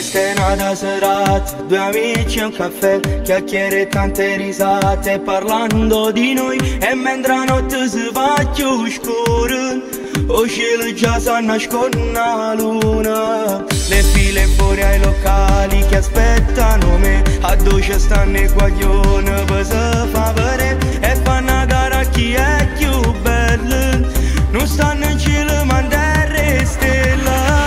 Questa è una serata, due amici e un caffè, chiacchiere e tante risate parlando di noi. E mentre la notte si fa più scura, o cielo già si nasconde la luna. Le file fuori ai locali che aspettano me, a dove stanno i guaglioni per se fa vedere. E fanno a gara chi è più bello, non stanno in cielo ma in stella.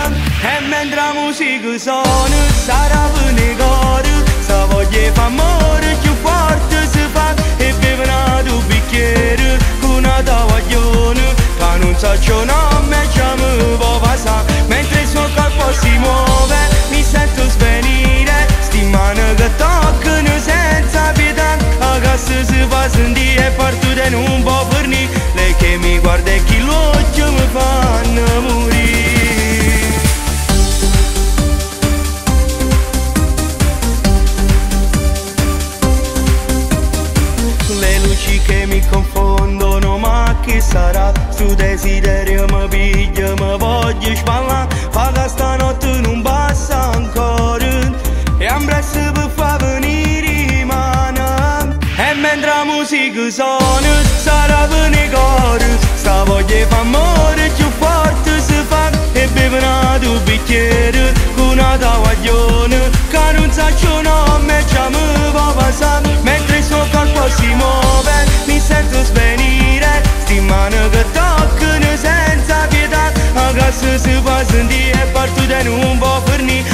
E mentre la musica suona, sarà nei cori, se voglia fa amore più forte si fa. E bevono due bicchieri con una tavoglione, che non sa ciò nome e già mi può passare. Mentre il suo corpo si muove, mi sento svenire, sti mani che toccano senza pietà. A casa si fa sentire e parto da non può fornire, lei che mi guarda e chi l'occhio mi fanno morire. Che mi confondono, ma chi sarà? Sto desiderio mi piglia, mi voglio spallare. Fa che stanotte non basta ancora, e ambresse per far venire i mani. E mentre la musica suona, sarà per nei cori, sta voglia fa amore più forte si fa. E bevono due bicchieri con una tavoglione, che non sa ciò nome e già mi può passare. Mentre il suo corpo si muove, mi sento svenire, sti mani che toccano senza pietà. A casa si fa sentire e parto da non può fornire,